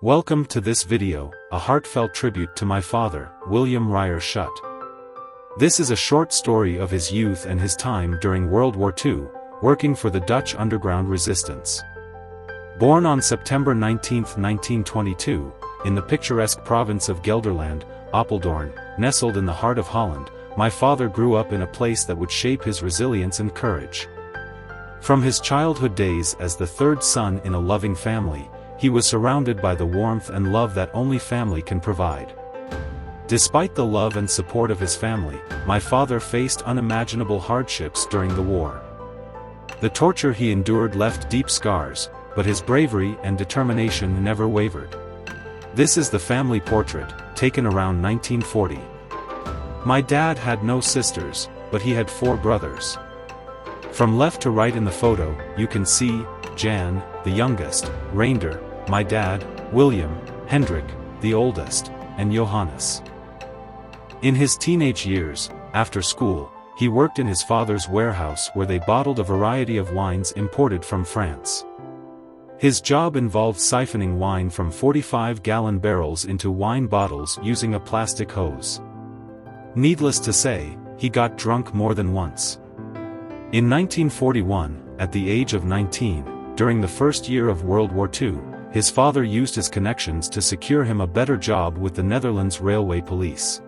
Welcome to this video, a heartfelt tribute to my father, William Reyer Schut. This is a short story of his youth and his time during World War II, working for the Dutch underground resistance. Born on September 19, 1922, in the picturesque province of Gelderland, Apeldoorn, nestled in the heart of Holland, my father grew up in a place that would shape his resilience and courage. From his childhood days as the third son in a loving family, he was surrounded by the warmth and love that only family can provide. Despite the love and support of his family, my father faced unimaginable hardships during the war. The torture he endured left deep scars, but his bravery and determination never wavered. This is the family portrait, taken around 1940. My dad had no sisters, but he had 4 brothers. From left to right in the photo, you can see Jan, the youngest, Reinder, my dad, William, Hendrik, the oldest, and Johannes. In his teenage years, after school, he worked in his father's warehouse where they bottled a variety of wines imported from France. His job involved siphoning wine from 45-gallon barrels into wine bottles using a plastic hose. Needless to say, he got drunk more than once. In 1941, at the age of 19, during the first year of World War II, his father used his connections to secure him a better job with the Netherlands Railway Police.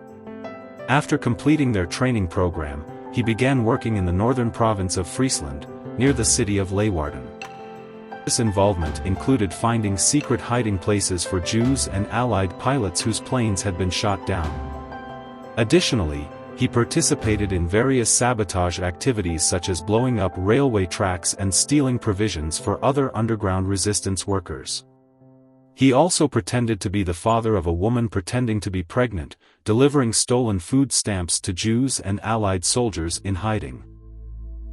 After completing their training program, he began working in the northern province of Friesland, near the city of Leeuwarden. This involvement included finding secret hiding places for Jews and Allied pilots whose planes had been shot down. Additionally, he participated in various sabotage activities such as blowing up railway tracks and stealing provisions for other underground resistance workers. He also pretended to be the father of a woman pretending to be pregnant, delivering stolen food stamps to Jews and Allied soldiers in hiding.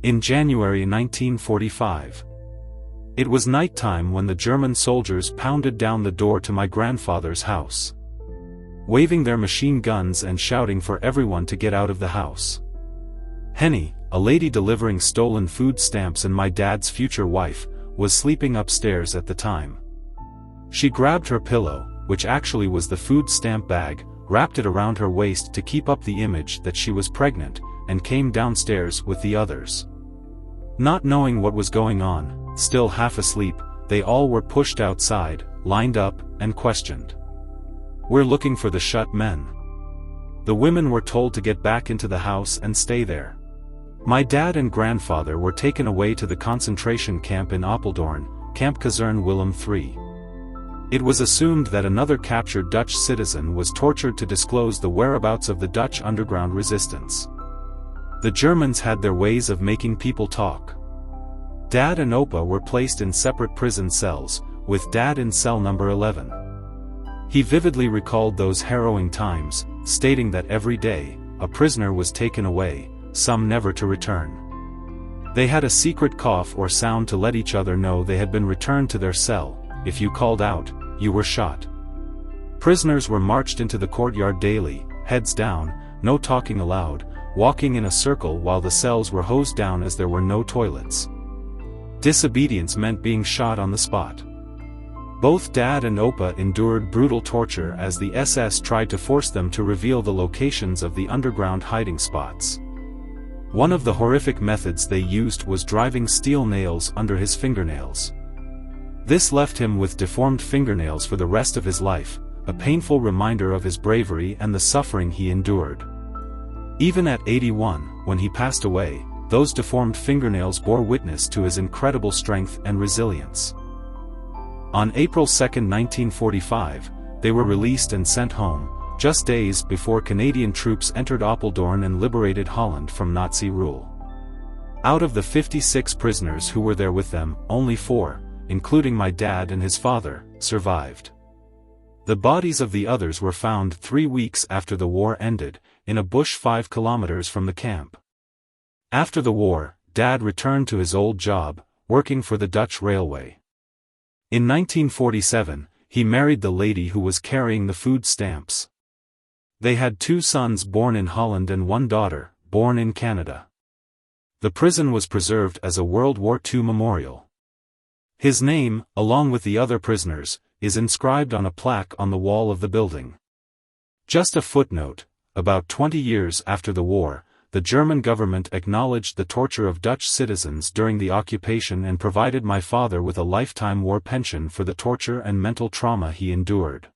In January 1945, it was nighttime when the German soldiers pounded down the door to my grandfather's house, waving their machine guns and shouting for everyone to get out of the house. Henny, a lady delivering stolen food stamps and my dad's future wife, was sleeping upstairs at the time. She grabbed her pillow, which actually was the food stamp bag, wrapped it around her waist to keep up the image that she was pregnant, and came downstairs with the others. Not knowing what was going on, still half asleep, they all were pushed outside, lined up, and questioned. "We're looking for the Schut men." The women were told to get back into the house and stay there. My dad and grandfather were taken away to the concentration camp in Apeldoorn, Camp Kazerne Willem III. It was assumed that another captured Dutch citizen was tortured to disclose the whereabouts of the Dutch underground resistance. The Germans had their ways of making people talk. Dad and Opa were placed in separate prison cells, with Dad in cell number 11. He vividly recalled those harrowing times, stating that every day, a prisoner was taken away, some never to return. They had a secret cough or sound to let each other know they had been returned to their cell. If you called out, you were shot. Prisoners were marched into the courtyard daily, heads down, no talking aloud, walking in a circle while the cells were hosed down as there were no toilets. Disobedience meant being shot on the spot. Both Dad and Opa endured brutal torture as the SS tried to force them to reveal the locations of the underground hiding spots. One of the horrific methods they used was driving steel nails under his fingernails. This left him with deformed fingernails for the rest of his life, a painful reminder of his bravery and the suffering he endured. Even at 81, when he passed away, those deformed fingernails bore witness to his incredible strength and resilience. On April 2, 1945, they were released and sent home, just days before Canadian troops entered Apeldoorn and liberated Holland from Nazi rule. Out of the 56 prisoners who were there with them, only 4, including my dad and his father, survived. The bodies of the others were found 3 weeks after the war ended, in a bush 5 kilometers from the camp. After the war, Dad returned to his old job, working for the Dutch Railway. In 1947, he married the lady who was carrying the food stamps. They had 2 sons born in Holland and 1 daughter, born in Canada. The prison was preserved as a World War II memorial. His name, along with the other prisoners, is inscribed on a plaque on the wall of the building. Just a footnote: about 20 years after the war, the German government acknowledged the torture of Dutch citizens during the occupation and provided my father with a lifetime war pension for the torture and mental trauma he endured.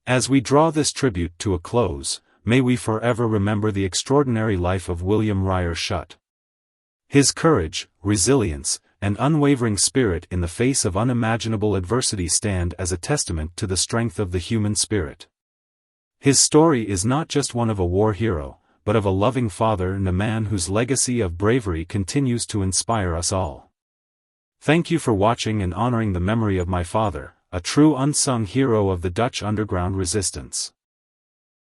As we draw this tribute to a close, may we forever remember the extraordinary life of William Reyer Schut. His courage, resilience, and unwavering spirit in the face of unimaginable adversity stand as a testament to the strength of the human spirit. His story is not just one of a war hero, but of a loving father and a man whose legacy of bravery continues to inspire us all. Thank you for watching and honoring the memory of my father, a true unsung hero of the Dutch underground resistance.